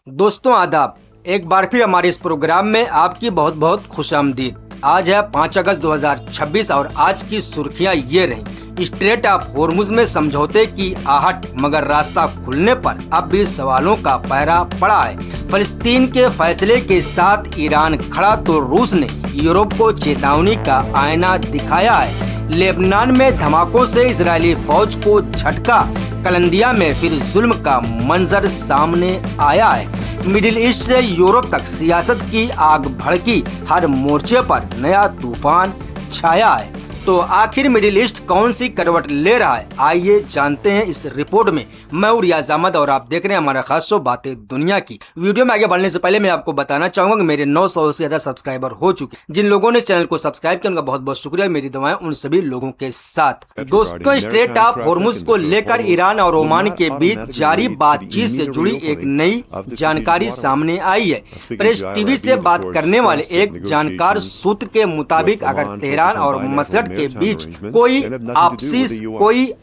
दोस्तों आदाब, एक बार फिर हमारे इस प्रोग्राम में आपकी बहुत बहुत खुशामदीद। आज है 5 अगस्त 2026 और आज की सुर्खियां ये रही। स्ट्रेट ऑफ होर्मुज में समझौते की आहट, मगर रास्ता खुलने पर अब भी सवालों का पहरा पड़ा है। फलस्तीन के फैसले के साथ ईरान खड़ा तो रूस ने यूरोप को चेतावनी का आईना दिखाया है। लेबनान में धमाकों से इजरायली फौज को झटका, कलंदिया में फिर जुल्म का मंजर सामने आया है। मिडिल ईस्ट से यूरोप तक सियासत की आग भड़की, हर मोर्चे पर नया तूफान छाया है। तो आखिर मिडिल ईस्ट कौन सी करवट ले रहा है, आइए जानते हैं इस रिपोर्ट में। मैं हूं रियाज अहमद और आप देख रहे हैं हमारा खास शो बातें दुनिया की। वीडियो में आगे बढ़ने से पहले मैं आपको बताना चाहूंगा कि मेरे 900 से ज्यादा सब्सक्राइबर हो चुके। जिन लोगों ने चैनल को सब्सक्राइब किया उनका बहुत बहुत शुक्रिया। मेरी दुआएं उन सभी लोगों के साथ। दोस्तों, स्ट्रेट ऑफ होर्मुज को लेकर ईरान और ओमान के बीच जारी बातचीत से जुड़ी एक नई जानकारी सामने आई है। प्रेस टीवी से बात करने वाले एक जानकार सूत्र के मुताबिक अगर तेहरान और मस्कट के बीच कोई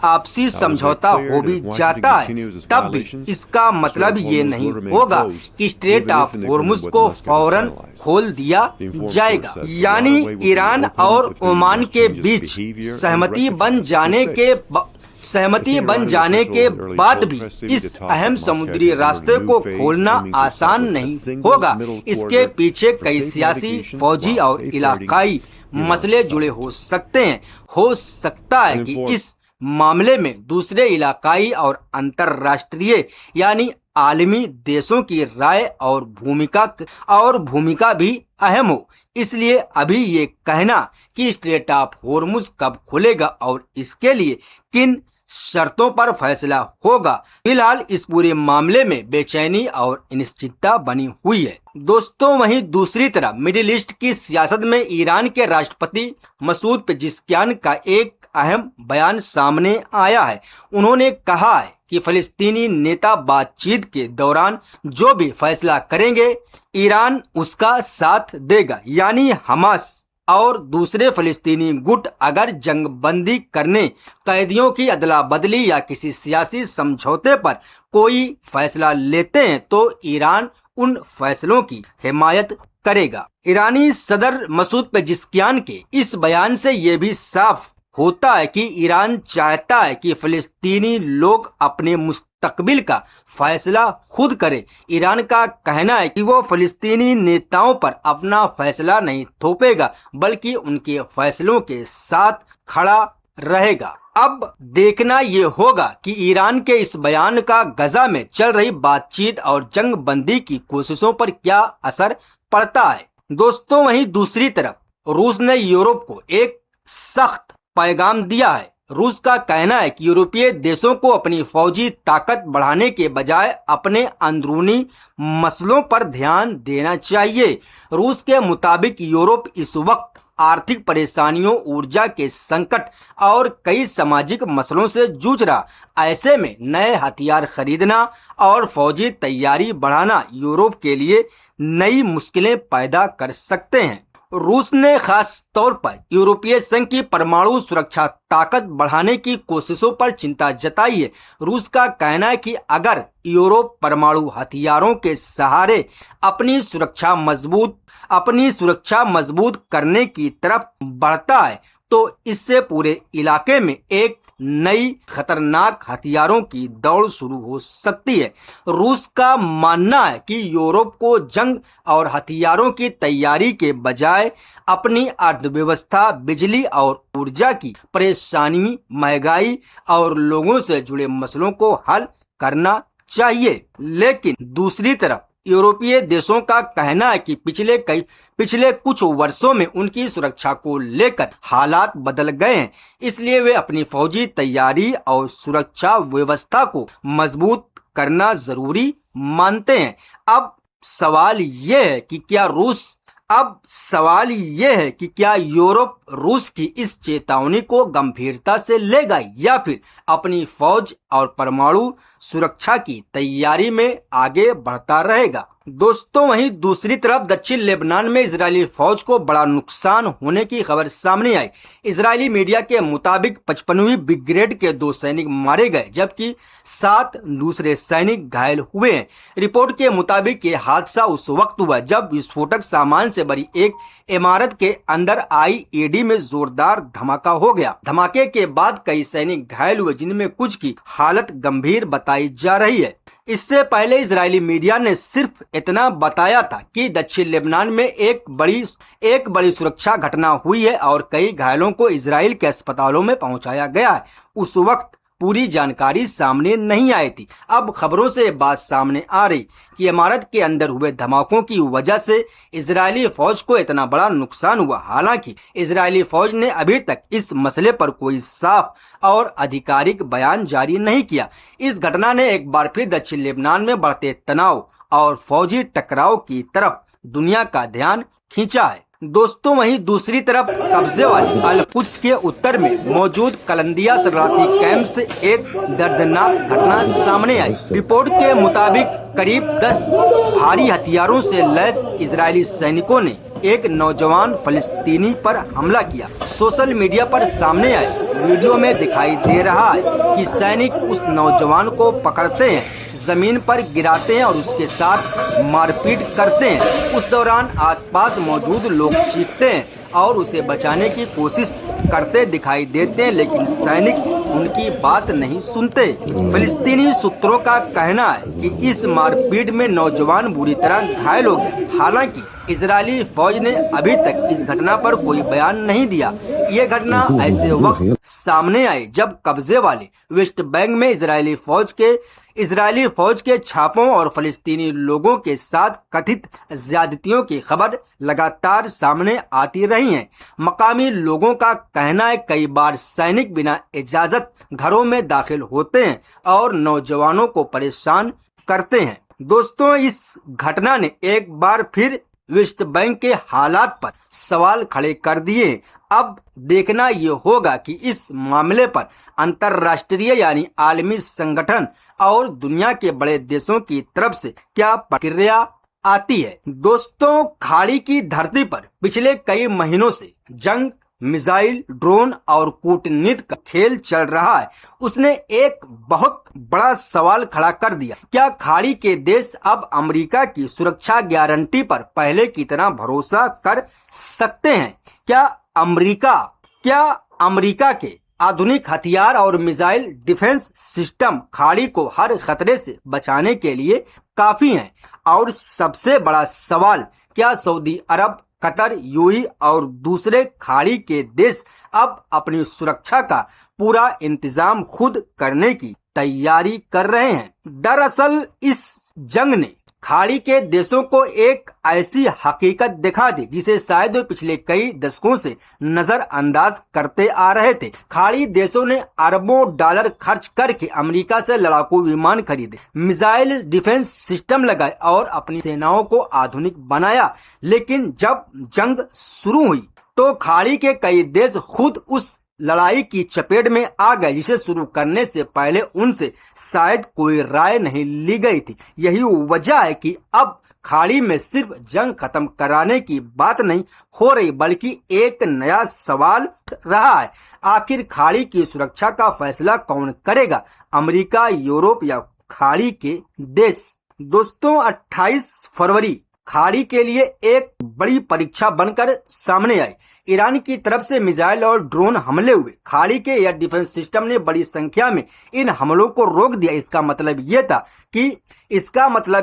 आपसी समझौता हो भी जाता है, तब भी इसका मतलब ये नहीं होगा कि स्ट्रेट ऑफ होर्मुज को फौरन खोल दिया जाएगा। यानी ईरान और ओमान के बीच सहमति बन जाने के बाद भी इस अहम समुद्री रास्ते को खोलना आसान नहीं होगा। इसके पीछे कई सियासी, फौजी और इलाकाई मसले जुड़े हो सकते हैं। हो सकता है कि इस मामले में दूसरे इलाकाई और अंतर्राष्ट्रीय यानी आलमी देशों की राय और भूमिका भी अहम हो। इसलिए अभी ये कहना कि स्ट्रेट ऑफ होर्मुज कब खुलेगा और इसके लिए किन शर्तों पर फैसला होगा, फिलहाल इस पूरे मामले में बेचैनी और अनिश्चितता बनी हुई है। दोस्तों, वहीं दूसरी तरफ मिडिल ईस्ट की सियासत में ईरान के राष्ट्रपति मसूद पेजेश्कियान का एक अहम बयान सामने आया है। उन्होंने कहा है कि फलस्तीनी नेता बातचीत के दौरान जो भी फैसला करेंगे, ईरान उसका साथ देगा। यानी हमास और दूसरे फलस्तीनी गुट अगर जंगबंदी करने, कैदियों की अदला बदली या किसी सियासी समझौते पर कोई फैसला लेते हैं तो ईरान उन फैसलों की हिमायत करेगा। ईरानी सदर मसूद पेजेश्कियान के इस बयान से ये भी साफ होता है कि ईरान चाहता है कि फलस्तीनी लोग अपने मुस्तकबिल का फैसला खुद करें। ईरान का कहना है कि वो फलस्तीनी नेताओं पर अपना फैसला नहीं थोपेगा, बल्कि उनके फैसलों के साथ खड़ा रहेगा। अब देखना ये होगा कि ईरान के इस बयान का गजा में चल रही बातचीत और जंग बंदी की कोशिशों पर क्या असर पड़ता है। दोस्तों, वहीं दूसरी तरफ रूस ने यूरोप को एक सख्त पैगाम दिया है। रूस का कहना है कि यूरोपीय देशों को अपनी फौजी ताकत बढ़ाने के बजाय अपने अंदरूनी मसलों पर ध्यान देना चाहिए। रूस के मुताबिक यूरोप इस वक्त आर्थिक परेशानियों, ऊर्जा के संकट और कई सामाजिक मसलों से जूझ रहा। ऐसे में नए हथियार खरीदना और फौजी तैयारी बढ़ाना यूरोप के लिए नई मुश्किलें पैदा कर सकते हैं। रूस ने खास तौर पर यूरोपीय संघ की परमाणु सुरक्षा ताकत बढ़ाने की कोशिशों पर चिंता जताई है। रूस का कहना है कि अगर यूरोप परमाणु हथियारों के सहारे अपनी सुरक्षा मजबूत करने की तरफ बढ़ता है तो इससे पूरे इलाके में एक नई खतरनाक हथियारों की दौड़ शुरू हो सकती है। रूस का मानना है कि यूरोप को जंग और हथियारों की तैयारी के बजाय अपनी अर्थव्यवस्था, बिजली और ऊर्जा की परेशानी, महंगाई और लोगों से जुड़े मसलों को हल करना चाहिए। लेकिन दूसरी तरफ यूरोपीय देशों का कहना है कि पिछले कुछ वर्षों में उनकी सुरक्षा को लेकर हालात बदल गए हैं। इसलिए वे अपनी फौजी तैयारी और सुरक्षा व्यवस्था को मजबूत करना जरूरी मानते हैं। अब सवाल ये है कि क्या यूरोप रूस की इस चेतावनी को गंभीरता से लेगा या फिर अपनी फौज और परमाणु सुरक्षा की तैयारी में आगे बढ़ता रहेगा। दोस्तों, वहीं दूसरी तरफ दक्षिण लेबनान में इजरायली फौज को बड़ा नुकसान होने की खबर सामने आई। इजरायली मीडिया के मुताबिक 55वीं ब्रिगेड के 2 सैनिक मारे गए जबकि 7 दूसरे सैनिक घायल हुए हैं। रिपोर्ट के मुताबिक ये हादसा उस वक्त हुआ जब विस्फोटक सामान से भरी एक इमारत के अंदर आईईडी में जोरदार धमाका हो गया। धमाके के बाद कई सैनिक घायल हुए जिनमें कुछ की हालत गंभीर बताई जा रही है। इससे पहले इजरायली मीडिया ने सिर्फ इतना बताया था कि दक्षिण लेबनान में एक बड़ी सुरक्षा घटना हुई है और कई घायलों को इजराइल के अस्पतालों में पहुंचाया गया है। उस वक्त पूरी जानकारी सामने नहीं आई थी। अब खबरों से बात सामने आ रही कि इमारत के अंदर हुए धमाकों की वजह से इजरायली फौज को इतना बड़ा नुकसान हुआ। हालांकि इजरायली फौज ने अभी तक इस मसले पर कोई साफ और आधिकारिक बयान जारी नहीं किया। इस घटना ने एक बार फिर दक्षिण लेबनान में बढ़ते तनाव और फौजी टकराव की तरफ दुनिया का ध्यान खींचा है। दोस्तों, वहीं दूसरी तरफ कब्जे वाले अल-कुद्स के उत्तर में मौजूद कलंदिया शरणार्थी कैंप से एक दर्दनाक घटना सामने आई। रिपोर्ट के मुताबिक करीब 10 भारी हथियारों से लैस इजरायली सैनिकों ने एक नौजवान फलस्तीनी पर हमला किया। सोशल मीडिया पर सामने आए वीडियो में दिखाई दे रहा है कि सैनिक उस नौजवान को पकड़ते हैं, जमीन पर गिराते हैं और उसके साथ मारपीट करते हैं। उस दौरान आसपास मौजूद लोग चीखते हैं और उसे बचाने की कोशिश करते दिखाई देते हैं, लेकिन सैनिक उनकी बात नहीं सुनते। फिलिस्तीनी सूत्रों का कहना है कि इस मारपीट में नौजवान बुरी तरह घायल हो गए। हालांकि इजरायली फौज ने अभी तक इस घटना पर कोई बयान नहीं दिया। ये घटना ऐसे वक्त सामने आई जब कब्जे वाले वेस्ट बैंक में इजरायली फौज के छापों और फलस्तीनी लोगों के साथ कथित ज्यादतियों की खबर लगातार सामने आती रही है। मकामी लोगों का कहना है कई बार सैनिक बिना इजाजत घरों में दाखिल होते हैं और नौजवानों को परेशान करते हैं। दोस्तों, इस घटना ने एक बार फिर वेस्ट बैंक के हालात पर सवाल खड़े कर दिए। अब देखना ये होगा कि इस मामले पर अंतर्राष्ट्रीय यानी आलमी संगठन और दुनिया के बड़े देशों की तरफ से क्या प्रतिक्रिया आती है। दोस्तों, खाड़ी की धरती पर पिछले कई महीनों से जंग, मिसाइल, ड्रोन और कूटनीति का खेल चल रहा है। उसने एक बहुत बड़ा सवाल खड़ा कर दिया। क्या खाड़ी के देश अब अमेरिका की सुरक्षा गारंटी पर पहले की तरह भरोसा कर सकते हैं? क्या अमेरिका के आधुनिक हथियार और मिसाइल डिफेंस सिस्टम खाड़ी को हर खतरे से बचाने के लिए काफी हैं? और सबसे बड़ा सवाल, क्या सऊदी अरब, कतर, यूएई और दूसरे खाड़ी के देश अब अपनी सुरक्षा का पूरा इंतजाम खुद करने की तैयारी कर रहे हैं? दरअसल इस जंग ने खाड़ी के देशों को एक ऐसी हकीकत दिखा दी जिसे शायद वे पिछले कई दशकों से नजरअंदाज करते आ रहे थे। खाड़ी देशों ने अरबों डॉलर खर्च करके अमेरिका से लड़ाकू विमान खरीदे, मिसाइल डिफेंस सिस्टम लगाए और अपनी सेनाओं को आधुनिक बनाया। लेकिन जब जंग शुरू हुई तो खाड़ी के कई देश खुद उस लड़ाई की चपेट में आ गए जिसे शुरू करने से पहले उनसे शायद कोई राय नहीं ली गई थी। यही वजह है कि अब खाड़ी में सिर्फ जंग खत्म कराने की बात नहीं हो रही बल्कि एक नया सवाल रहा है। आखिर खाड़ी की सुरक्षा का फैसला कौन करेगा, अमेरिका, यूरोप या खाड़ी के देश? दोस्तों, 28 फरवरी खाड़ी के लिए एक बड़ी परीक्षा बनकर सामने आई। ईरान की तरफ से मिसाइल और ड्रोन हमले हुए। खाड़ी के एयर डिफेंस सिस्टम ने बड़ी संख्या में इन हमलों को रोक दिया। इसका मतलब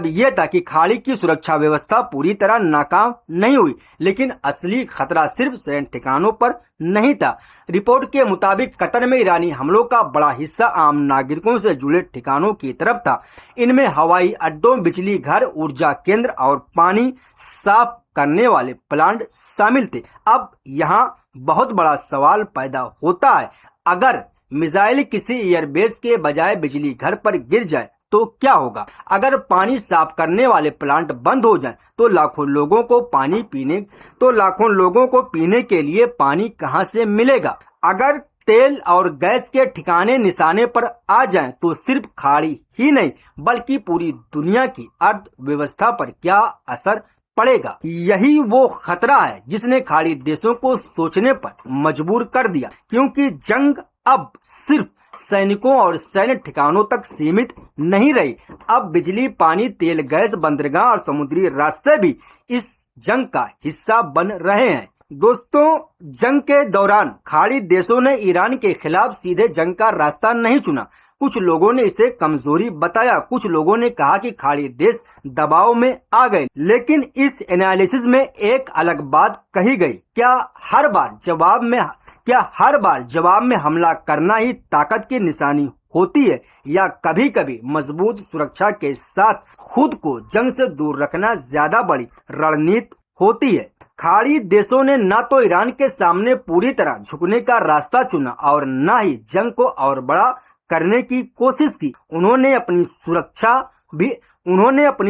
ये था कि खाड़ी की सुरक्षा व्यवस्था पूरी तरह नाकाम नहीं हुई, लेकिन असली खतरा सिर्फ सैन्य ठिकानों पर नहीं था। रिपोर्ट के मुताबिक कतर में ईरानी हमलों का बड़ा हिस्सा आम नागरिकों से जुड़े ठिकानों की तरफ था। इनमें हवाई अड्डों, बिजली घर, ऊर्जा केंद्र और पानी साफ करने वाले प्लांट शामिल थे। अब यहाँ बहुत बड़ा सवाल पैदा होता है, अगर मिसाइल किसी एयरबेस के बजाय बिजली घर पर गिर जाए तो क्या होगा? अगर पानी साफ करने वाले प्लांट बंद हो जाएं तो लाखों लोगों को पीने के लिए पानी कहां से मिलेगा? अगर तेल और गैस के ठिकाने निशाने पर आ जाएं तो सिर्फ खाड़ी ही नहीं बल्कि पूरी दुनिया की अर्थव्यवस्था पर क्या असर पड़ेगा, यही वो खतरा है जिसने खाड़ी देशों को सोचने पर मजबूर कर दिया। क्योंकि जंग अब सिर्फ सैनिकों और सैन्य ठिकानों तक सीमित नहीं रही। अब बिजली, पानी, तेल, गैस, बंदरगाह और समुद्री रास्ते भी इस जंग का हिस्सा बन रहे हैं। दोस्तों, जंग के दौरान खाड़ी देशों ने ईरान के खिलाफ सीधे जंग का रास्ता नहीं चुना। कुछ लोगों ने इसे कमजोरी बताया, कुछ लोगों ने कहा कि खाड़ी देश दबाव में आ गए। लेकिन इस एनालिसिस में एक अलग बात कही गई। क्या हर बार जवाब में हमला करना ही ताकत की निशानी होती है, या कभी कभी मजबूत सुरक्षा के साथ खुद को जंग से दूर रखना ज्यादा बड़ी रणनीति होती है? खाड़ी देशों ने न तो ईरान के सामने पूरी तरह झुकने का रास्ता चुना और न ही जंग को और बड़ा करने की कोशिश की। उन्होंने अपनी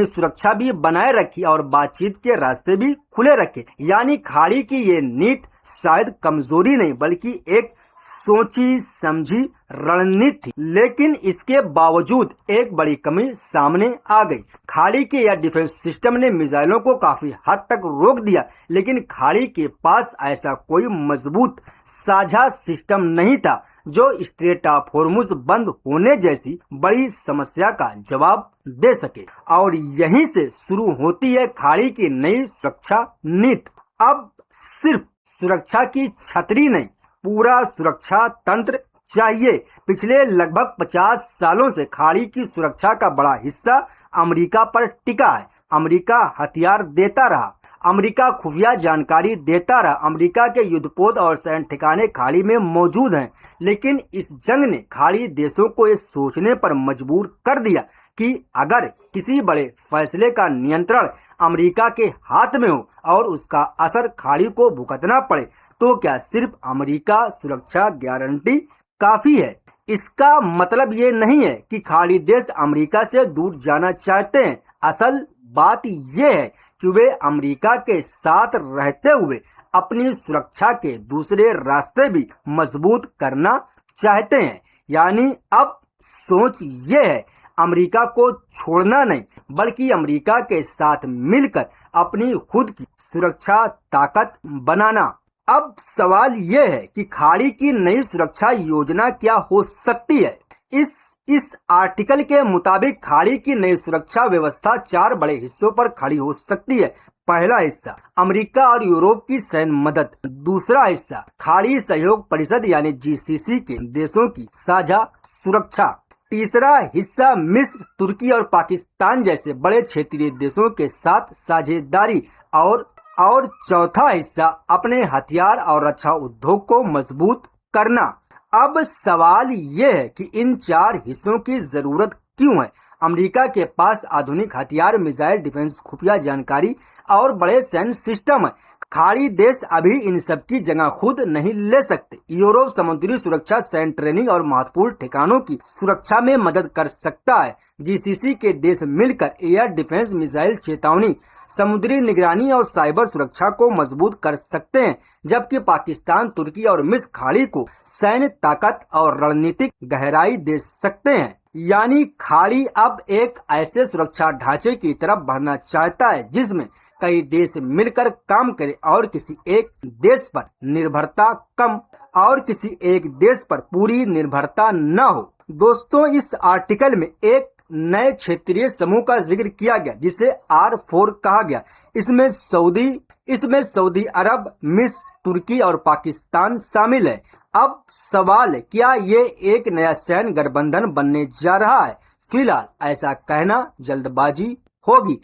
सुरक्षा भी बनाए रखी और बातचीत के रास्ते भी खुले रखे। यानी खाड़ी की ये नीति शायद कमजोरी नहीं बल्कि एक सोची समझी रणनीति थी। लेकिन इसके बावजूद एक बड़ी कमी सामने आ गई। खाड़ी के या डिफेंस सिस्टम ने मिसाइलों को काफी हद तक रोक दिया, लेकिन खाड़ी के पास ऐसा कोई मजबूत साझा सिस्टम नहीं था जो स्ट्रेट ऑफ हॉर्मुज बंद होने जैसी बड़ी समस्या का जवाब दे सके। और यहीं से शुरू होती है खाड़ी की नई सुरक्षा नीति। अब सिर्फ सुरक्षा की छतरी नहीं, पूरा सुरक्षा तंत्र चाहिए। पिछले लगभग 50 सालों से खाड़ी की सुरक्षा का बड़ा हिस्सा अमेरिका पर टिका है। अमेरिका हथियार देता रहा, अमेरिका खुफिया जानकारी देता रहा, अमेरिका के युद्धपोत और सैन्य ठिकाने खाड़ी में मौजूद हैं। लेकिन इस जंग ने खाड़ी देशों को ये सोचने पर मजबूर कर दिया कि अगर किसी बड़े फैसले का नियंत्रण अमेरिका के हाथ में हो और उसका असर खाड़ी को भुगतना पड़े, तो क्या सिर्फ अमेरिका सुरक्षा गारंटी काफी है? इसका मतलब ये नहीं है कि खाड़ी देश अमेरिका से दूर जाना चाहते हैं। असल बात यह है कि वे अमेरिका के साथ रहते हुए अपनी सुरक्षा के दूसरे रास्ते भी मजबूत करना चाहते हैं। यानी अब सोच ये है अमेरिका को छोड़ना नहीं बल्कि अमेरिका के साथ मिलकर अपनी खुद की सुरक्षा ताकत बनाना। अब सवाल यह है कि खाड़ी की नई सुरक्षा योजना क्या हो सकती है? इस आर्टिकल के मुताबिक खाड़ी की नई सुरक्षा व्यवस्था 4 बड़े हिस्सों पर खड़ी हो सकती है। पहला हिस्सा अमेरिका और यूरोप की सैन्य मदद। दूसरा हिस्सा खाड़ी सहयोग परिषद यानी जीसीसी के देशों की साझा सुरक्षा। तीसरा हिस्सा मिस्र, तुर्की और पाकिस्तान जैसे बड़े क्षेत्रीय देशों के साथ साझेदारी। और चौथा हिस्सा अपने हथियार और रक्षा उद्योग को मजबूत करना। अब सवाल ये है कि इन 4 हिस्सों की जरूरत क्यों है? अमेरिका के पास आधुनिक हथियार, मिसाइल, डिफेंस, खुफिया जानकारी और बड़े सैन्य सिस्टम है। खाड़ी देश अभी इन सब की जगह खुद नहीं ले सकते। यूरोप समुद्री सुरक्षा, सैन्य ट्रेनिंग और महत्वपूर्ण ठिकानों की सुरक्षा में मदद कर सकता है। जीसीसी के देश मिलकर एयर डिफेंस, मिसाइल चेतावनी, समुद्री निगरानी और साइबर सुरक्षा को मजबूत कर सकते हैं, जबकि पाकिस्तान, तुर्की और मिस्र खाड़ी को सैन्य ताकत और रणनीतिक गहराई दे सकते हैं। यानी खाड़ी अब एक ऐसे सुरक्षा ढांचे की तरफ बढ़ना चाहता है जिसमें कई देश मिलकर काम करें और किसी एक देश पर निर्भरता कम और किसी एक देश पर पूरी निर्भरता न हो। दोस्तों, इस आर्टिकल में एक नए क्षेत्रीय समूह का जिक्र किया गया जिसे R4 कहा गया। इसमें सऊदी अरब, मिस्र, तुर्की और पाकिस्तान शामिल है। अब सवाल है, क्या ये एक नया सैन्य गठबंधन बनने जा रहा है? फिलहाल ऐसा कहना जल्दबाजी होगी।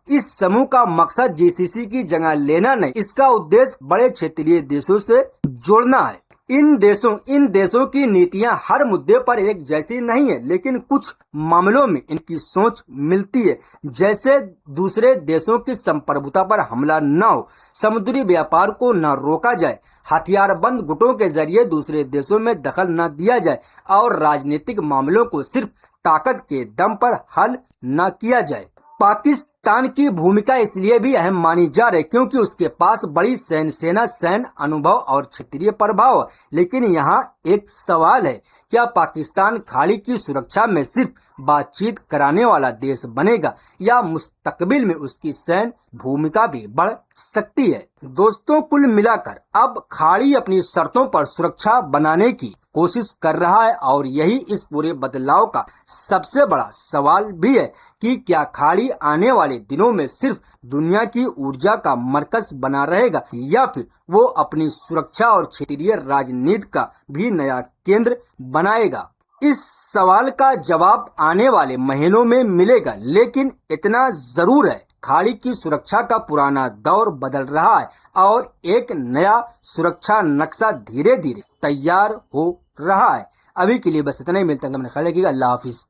इस समूह का मकसद जीसीसी की जगह लेना नहीं, इसका उद्देश्य बड़े क्षेत्रीय देशों से जोड़ना है। इन देशों की नीतियां हर मुद्दे पर एक जैसी नहीं है, लेकिन कुछ मामलों में इनकी सोच मिलती है, जैसे दूसरे देशों की संप्रभुता पर हमला न हो, समुद्री व्यापार को न रोका जाए, हथियारबंद गुटों के जरिए दूसरे देशों में दखल न दिया जाए और राजनीतिक मामलों को सिर्फ ताकत के दम पर हल न किया जाए। पाकिस्तान की भूमिका इसलिए भी अहम मानी जा रही क्योंकि उसके पास बड़ी सेना, सैन्य अनुभव और क्षेत्रीय प्रभाव है। लेकिन यहाँ एक सवाल है, क्या पाकिस्तान खाड़ी की सुरक्षा में सिर्फ बातचीत कराने वाला देश बनेगा या मुस्तकबिल में उसकी सैन्य भूमिका भी बढ़ सकती है? दोस्तों, कुल मिलाकर अब खाड़ी अपनी शर्तों पर सुरक्षा बनाने की कोशिश कर रहा है और यही इस पूरे बदलाव का सबसे बड़ा सवाल भी है कि क्या खाड़ी आने वाले दिनों में सिर्फ दुनिया की ऊर्जा का मरकज बना रहेगा या फिर वो अपनी सुरक्षा और क्षेत्रीय राजनीति का भी नया केंद्र बनाएगा। इस सवाल का जवाब आने वाले महीनों में मिलेगा, लेकिन इतना जरूर है, खाड़ी की सुरक्षा का पुराना दौर बदल रहा है और एक नया सुरक्षा नक्शा धीरे धीरे तैयार हो रहा है। अभी के लिए बस इतना ही, मिलता है। अल्लाह हाफिज।